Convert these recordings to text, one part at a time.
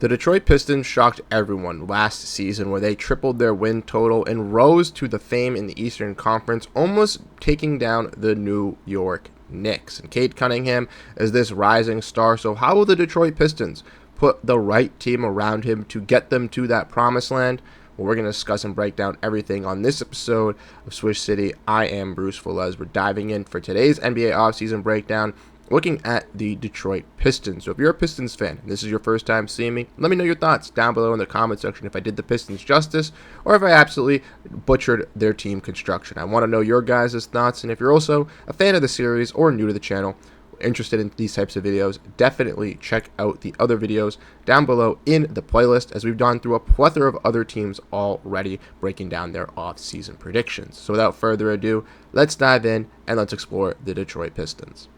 The Detroit Pistons shocked everyone last season where they tripled their win total and rose to the fame in the Eastern Conference, almost taking down the New York Knicks. And Cade Cunningham is this rising star, so how will the Detroit Pistons put the right team around him to get them to that promised land? Well, we're going to discuss and break down everything on this episode of Swish City. I am Bruce Veliz. We're diving in for today's NBA offseason breakdown, looking at the Detroit Pistons. So if you're a Pistons fan and this is your first time seeing me, let me know your thoughts down below in the comment section if I did the Pistons justice or if I absolutely butchered their team construction. I want to know your guys' thoughts, and if you're also a fan of the series or new to the channel, interested in these types of videos, definitely check out the other videos down below in the playlist, as we've gone through a plethora of other teams already breaking down their off-season predictions. So without further ado, let's dive in and let's explore the Detroit Pistons.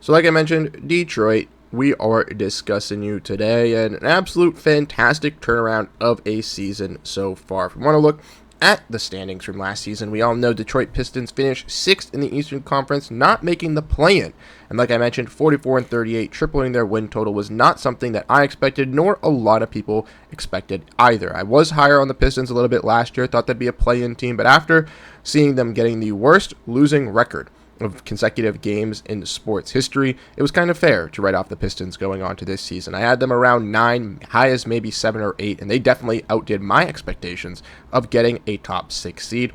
So like I mentioned, Detroit, we are discussing you today, and an absolute fantastic turnaround of a season so far. If we want to look at the standings from last season, we all know Detroit Pistons finished 6th in the Eastern Conference, not making the play-in. And like I mentioned, 44-38, tripling their win total was not something that I expected, nor a lot of people expected either. I was higher on the Pistons a little bit last year, thought they'd be a play-in team, but after seeing them getting the worst losing record of consecutive games in sports history, it was kind of fair to write off the Pistons going on to this season. I had them around 9, high as maybe 7 or 8, and they definitely outdid my expectations of getting a top 6 seed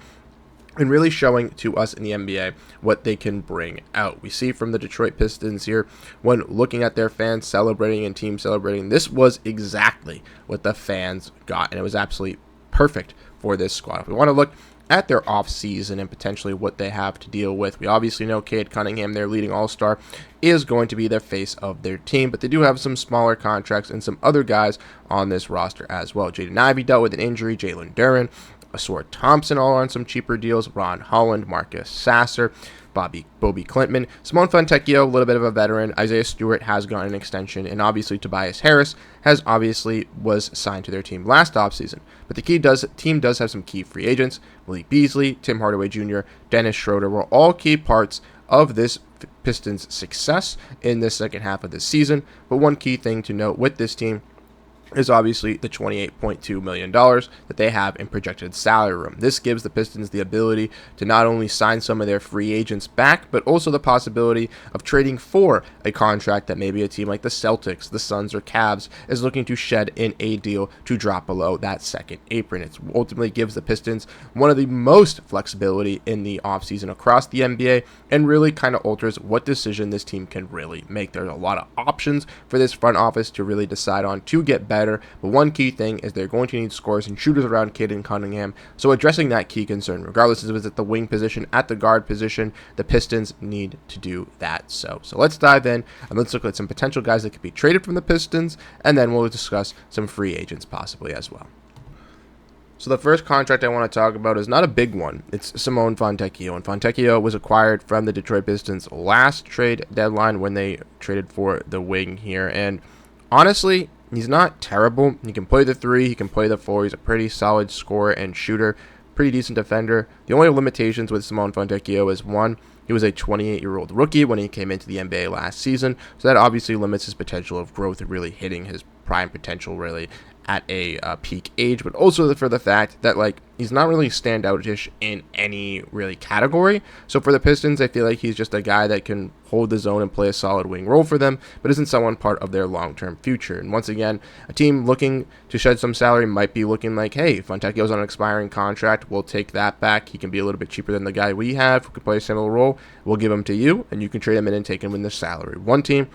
and really showing to us in the NBA what they can bring out. We see from the Detroit Pistons here, when looking at their fans celebrating and team celebrating, this was exactly what the fans got, and it was absolutely perfect for this squad. If we want to look at their offseason and potentially what they have to deal with, we obviously know Cade Cunningham, their leading all-star, is going to be the face of their team, but they do have some smaller contracts and some other guys on this roster as well. Jaden Ivey dealt with an injury, Jalen Duren, Asor Thompson all on some cheaper deals, Ron Holland, Marcus Sasser, Bobby Klintman, Simone Fontecchio, a little bit of a veteran, Isaiah Stewart has gotten an extension, and obviously Tobias Harris was signed to their team last offseason. But the team does have some key free agents. Malik Beasley, Tim Hardaway Jr., Dennis Schroeder were all key parts of this Pistons' success in the second half of the season. But one key thing to note with this team is obviously the $28.2 million that they have in projected salary room. This gives the Pistons the ability to not only sign some of their free agents back, but also the possibility of trading for a contract that maybe a team like the Celtics, the Suns, or Cavs is looking to shed in a deal to drop below that second apron. It ultimately gives the Pistons one of the most flexibility in the offseason across the NBA, and really kind of alters what decision this team can really make. There's a lot of options for this front office to really decide on to get better. But one key thing is they're going to need scorers and shooters around Cade and Cunningham. So addressing that key concern, regardless if it's at the wing position, at the guard position, the Pistons need to do that. So let's dive in and let's look at some potential guys that could be traded from the Pistons, and then we'll discuss some free agents possibly as well. So the first contract I want to talk about is not a big one. It's Simone Fontecchio, and Fontecchio was acquired from the Detroit Pistons last trade deadline when they traded for the wing here, and honestly, he's not terrible. He can play the 3, he can play the 4. He's a pretty solid scorer and shooter, pretty decent defender. The only limitations with Simone Fontecchio is, one, he was a 28-year-old rookie when he came into the NBA last season, so that obviously limits his potential of growth and really hitting his prime potential really at a peak age, but also for the fact that he's not really standoutish in any really category. So for the Pistons, I feel like he's just a guy that can hold the zone and play a solid wing role for them, but isn't someone part of their long-term future. And once again, a team looking to shed some salary might be looking like, hey, Fontecchio's on an expiring contract, we'll take that back. He can be a little bit cheaper than the guy we have who can play a similar role. We'll give him to you, and you can trade him in and take him in the salary. One team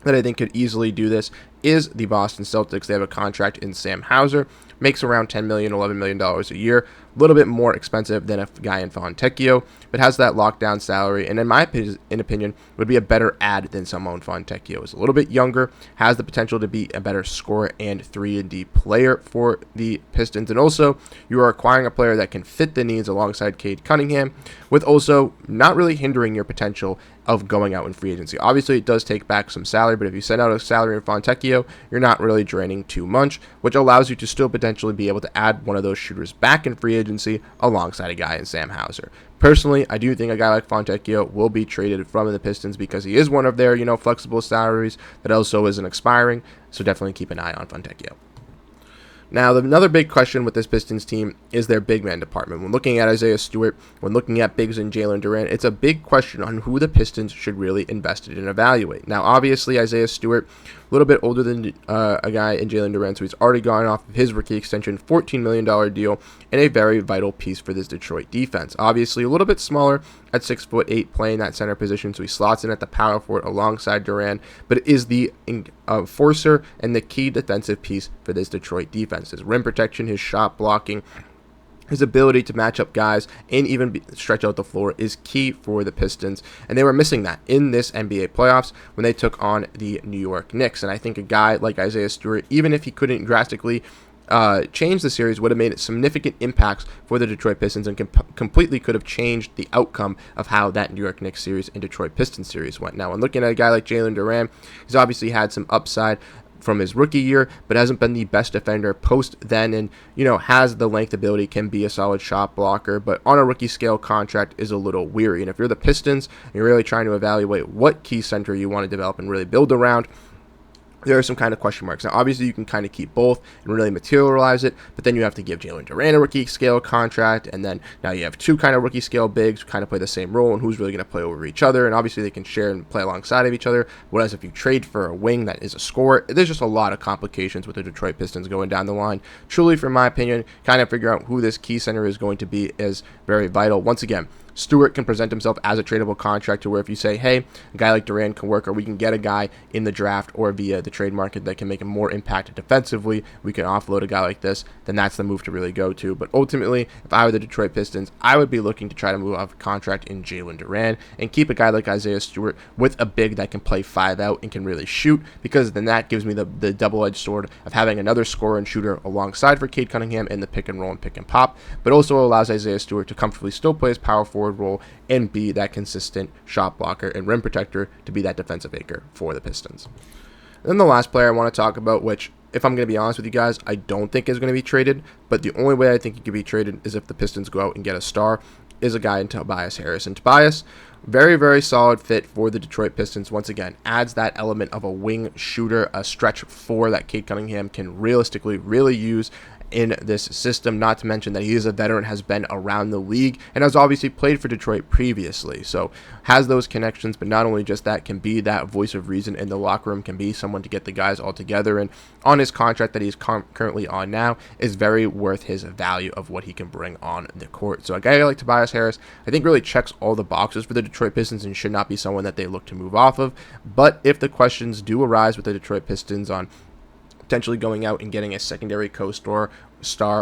that I think could easily do this is the Boston Celtics. They have a contract in Sam Hauser, makes around $10 million, $11 million a year, a little bit more expensive than a guy in Fontecchio, but has that lockdown salary, and in my opinion, would be a better add than Simone Fontecchio. Is a little bit younger, has the potential to be a better scorer and 3-and-D player for the Pistons, and also you are acquiring a player that can fit the needs alongside Cade Cunningham, with also not really hindering your potential of going out in free agency. Obviously, it does take back some salary, but if you send out a salary in Fontecchio, you're not really draining too much, which allows you to still potentially be able to add one of those shooters back in free agency alongside a guy in Sam Hauser. Personally, I do think a guy like Fontecchio will be traded from the Pistons because he is one of their, flexible salaries that also isn't expiring. So definitely keep an eye on Fontecchio. Now, another big question with this Pistons team is their big man department. When looking at Isaiah Stewart, when looking at bigs and Jalen Duren, it's a big question on who the Pistons should really invest in and evaluate. Now, obviously, Isaiah Stewart, a little bit older than a guy in Jalen Duren, so he's already gone off of his rookie extension, $14 million deal, and a very vital piece for this Detroit defense. Obviously, a little bit smaller at 6'8", playing that center position, so he slots in at the power forward alongside Duren, but it is the enforcer and the key defensive piece for this Detroit defense. His rim protection, his shot blocking, his ability to match up guys and even stretch out the floor is key for the Pistons, and they were missing that in this NBA playoffs when they took on the New York Knicks. And I think a guy like Isaiah Stewart, even if he couldn't drastically change the series, would have made significant impacts for the Detroit Pistons and completely could have changed the outcome of how that New York Knicks series and Detroit Pistons series went. Now, when looking at a guy like Jalen Duren, he's obviously had some upside from his rookie year, but hasn't been the best defender post then, and has the length ability, can be a solid shot blocker, but on a rookie scale contract is a little weary. And if you're the Pistons and you're really trying to evaluate what key center you want to develop and really build around, there are some kind of question marks. Now, obviously, you can kind of keep both and really materialize it, but then you have to give Jalen Duren a rookie scale contract, and then now you have two kind of rookie scale bigs who kind of play the same role, and who's really going to play over each other, and obviously they can share and play alongside of each other, whereas if you trade for a wing that is a scorer, there's just a lot of complications with the Detroit Pistons going down the line. Truly, from my opinion, kind of figure out who this key center is going to be is very vital. Once again, Stewart can present himself as a tradable contract to where if you say, hey, a guy like Duren can work, or we can get a guy in the draft or via the trade market that can make a more impact defensively, we can offload a guy like this, then that's the move to really go to. But ultimately, if I were the Detroit Pistons, I would be looking to try to move off a contract in Jalen Duren and keep a guy like Isaiah Stewart with a big that can play 5 out and can really shoot, because then that gives me the double-edged sword of having another scorer and shooter alongside for Cade Cunningham in the pick and roll and pick and pop, but also allows Isaiah Stewart to comfortably still play his power forward role and be that consistent shot blocker and rim protector to be that defensive anchor for the Pistons. Then the last player I want to talk about, which, if I'm going to be honest with you guys, I don't think is going to be traded, but the only way I think he could be traded is if the Pistons go out and get a star, is a guy in Tobias Harris. And Tobias, very, very solid fit for the Detroit Pistons. Once again, adds that element of a wing shooter, a stretch 4 that Cade Cunningham can realistically really use in this system, not to mention that he is a veteran, has been around the league, and has obviously played for Detroit previously, so has those connections. But not only just that, can be that voice of reason in the locker room, can be someone to get the guys all together, and on his contract that he's currently on now is very worth his value of what he can bring on the court. So a guy like Tobias Harris, I think, really checks all the boxes for the Detroit Pistons and should not be someone that they look to move off of. But if the questions do arise with the Detroit Pistons on potentially going out and getting a secondary co-star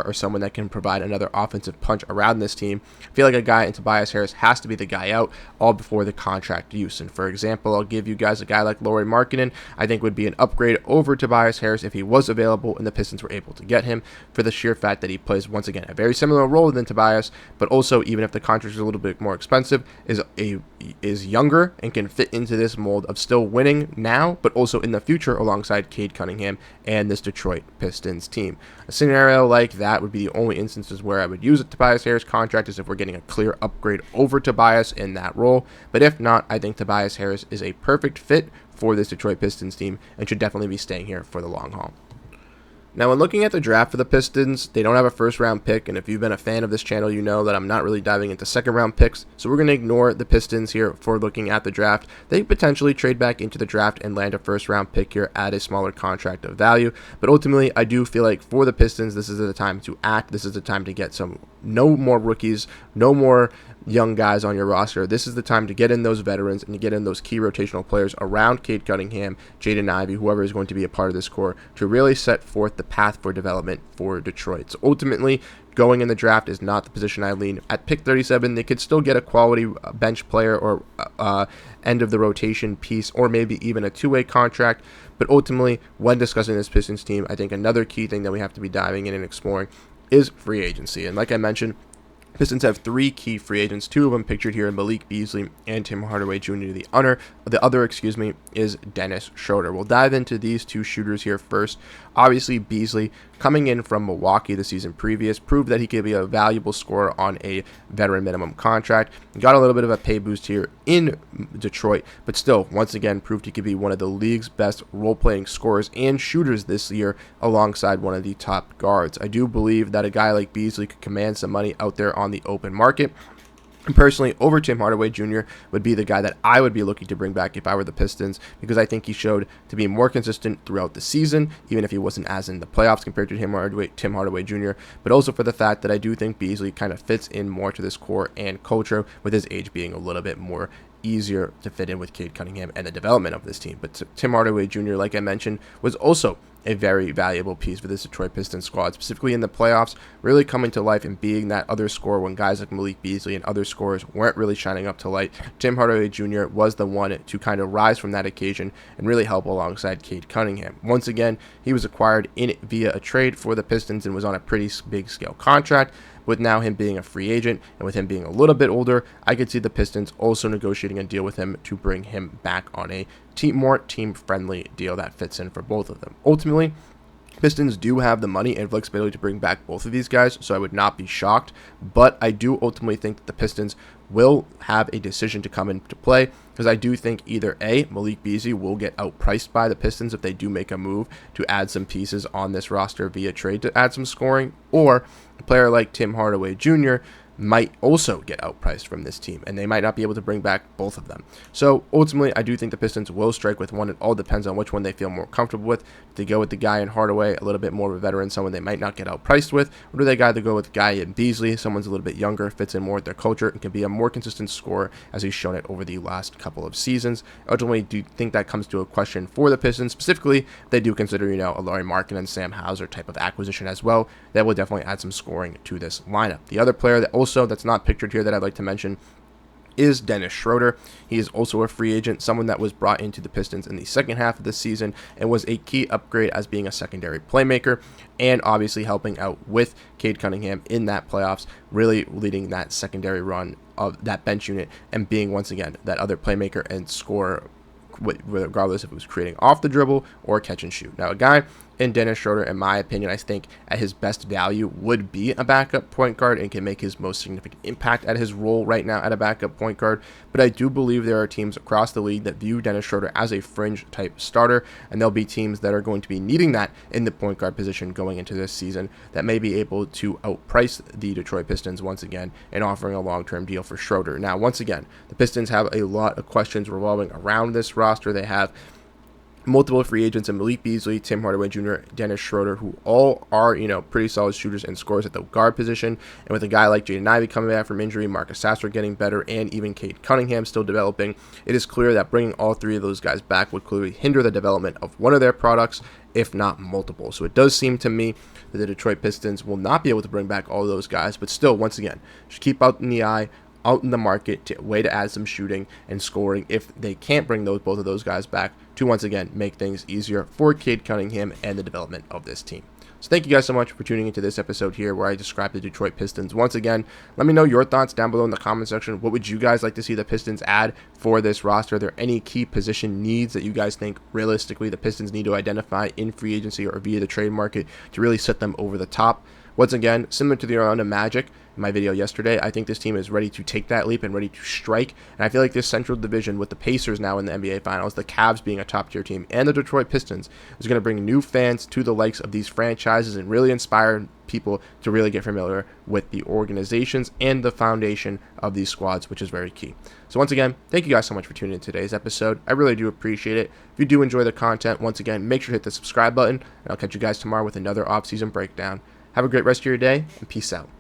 or someone that can provide another offensive punch around this team, I feel like a guy in Tobias Harris has to be the guy out all before the contract use. And for example, I'll give you guys a guy like Lauri Markkanen, I think would be an upgrade over Tobias Harris if he was available and the Pistons were able to get him, for the sheer fact that he plays, once again, a very similar role than Tobias, but also, even if the contract is a little bit more expensive, is younger and can fit into this mold of still winning now, but also in the future alongside Cade Cunningham and this Detroit Pistons team. A scenario like that would be the only instances where I would use a Tobias Harris contract, is if we're getting a clear upgrade over Tobias in that role. But if not, I think Tobias Harris is a perfect fit for this Detroit Pistons team and should definitely be staying here for the long haul. Now, when looking at the draft for the Pistons, they don't have a first-round pick, and if you've been a fan of this channel, you know that I'm not really diving into second-round picks, so we're going to ignore the Pistons here for looking at the draft. They potentially trade back into the draft and land a first-round pick here at a smaller contract of value, but ultimately, I do feel like for the Pistons, this is the time to act. This is the time to get no more rookies, no more young guys on your roster. This is the time to get in those veterans and to get in those key rotational players around Cade Cunningham, Jaden Ivey, whoever is going to be a part of this core, to really set forth the path for development for Detroit. So ultimately, going in the draft is not the position I lean. At pick 37, they could still get a quality bench player or end of the rotation piece, or maybe even a two-way contract. But ultimately, when discussing this Pistons team, I think another key thing that we have to be diving in and exploring is free agency. And like I mentioned, Pistons have 3 key free agents, 2 of them pictured here in Malik Beasley and Tim Hardaway Jr. The other is Dennis Schroeder. We'll dive into these 2 shooters here first. Obviously, Beasley, coming in from Milwaukee the season previous, proved that he could be a valuable scorer on a veteran minimum contract. Got a little bit of a pay boost here in Detroit, but still, once again, proved he could be one of the league's best role-playing scorers and shooters this year alongside one of the top guards. I do believe that a guy like Beasley could command some money out there on the open market. And personally, over Tim Hardaway Jr. would be the guy that I would be looking to bring back if I were the Pistons, because I think he showed to be more consistent throughout the season, even if he wasn't as in the playoffs compared to Tim Hardaway Jr., but also for the fact that I do think Beasley kind of fits in more to this core and culture, with his age being a little bit more easier to fit in with Cade Cunningham and the development of this team. But Tim Hardaway Jr., like I mentioned, was also a very valuable piece for this Detroit Pistons squad, specifically in the playoffs, really coming to life and being that other scorer when guys like Malik Beasley and other scorers weren't really shining up to light. Tim Hardaway Jr. was the one to kind of rise from that occasion and really help alongside Cade Cunningham. Once again, he was acquired via a trade for the Pistons and was on a pretty big scale contract. With now him being a free agent and with him being a little bit older, I could see the Pistons also negotiating a deal with him to bring him back on a more team-friendly deal that fits in for both of them. Ultimately, Pistons do have the money and flexibility to bring back both of these guys, so I would not be shocked, but I do ultimately think that the Pistons will have a decision to come into play, because I do think either A, Malik Beasley will get outpriced by the Pistons if they do make a move to add some pieces on this roster via trade to add some scoring, or a player like Tim Hardaway Jr. might also get outpriced from this team, and they might not be able to bring back both of them. So ultimately, I do think the Pistons will strike with one. It all depends on which one they feel more comfortable with. Do they go with the guy in Hardaway, a little bit more of a veteran, someone they might not get outpriced with, or do they either go with the guy in Beasley, someone's a little bit younger, fits in more with their culture, and can be a more consistent scorer as he's shown it over the last couple of seasons. Ultimately, do you think that comes to a question for the Pistons? Specifically, they do consider, a Lauri Markkanen and Sam Hauser type of acquisition as well. That will definitely add some scoring to this lineup. The other player that's not pictured here that I'd like to mention is Dennis Schroeder. He is also a free agent, someone that was brought into the Pistons in the second half of the season and was a key upgrade as being a secondary playmaker and obviously helping out with Cade Cunningham in that playoffs, really leading that secondary run of that bench unit and being once again that other playmaker and scorer, regardless if it was creating off the dribble or catch and shoot. Now, a guy in Dennis Schroeder, in my opinion, I think at his best value would be a backup point guard and can make his most significant impact at his role right now at a backup point guard. But I do believe there are teams across the league that view Dennis Schroeder as a fringe type starter, and there'll be teams that are going to be needing that in the point guard position going into this season that may be able to outprice the Detroit Pistons once again and offering a long-term deal for Schroeder. Now, once again, the Pistons have a lot of questions revolving around this roster. They have multiple free agents in Malik Beasley, Tim Hardaway Jr., Dennis Schroeder, who all are, pretty solid shooters and scorers at the guard position. And with a guy like Jaden Ivey coming back from injury, Marcus Sasser getting better, and even Cade Cunningham still developing, it is clear that bringing all 3 of those guys back would clearly hinder the development of one of their products, if not multiple. So it does seem to me that the Detroit Pistons will not be able to bring back all of those guys, but still, once again, just keep out in the eye, out in the market, way to add some shooting and scoring if they can't bring both of those guys back to once again make things easier for Cade Cunningham and the development of this team. So thank you guys so much for tuning into this episode here where I describe the Detroit Pistons. Once again, let me know your thoughts down below in the comment section. What would you guys like to see the Pistons add for this roster? Are there any key position needs that you guys think realistically the Pistons need to identify in free agency or via the trade market to really set them over the top? Once again, similar to the Orlando Magic, in my video yesterday, I think this team is ready to take that leap and ready to strike. And I feel like this Central Division with the Pacers now in the NBA Finals, the Cavs being a top-tier team, and the Detroit Pistons is going to bring new fans to the likes of these franchises and really inspire people to really get familiar with the organizations and the foundation of these squads, which is very key. So once again, thank you guys so much for tuning in to today's episode. I really do appreciate it. If you do enjoy the content, once again, make sure to hit the subscribe button, and I'll catch you guys tomorrow with another off-season breakdown. Have a great rest of your day, and peace out.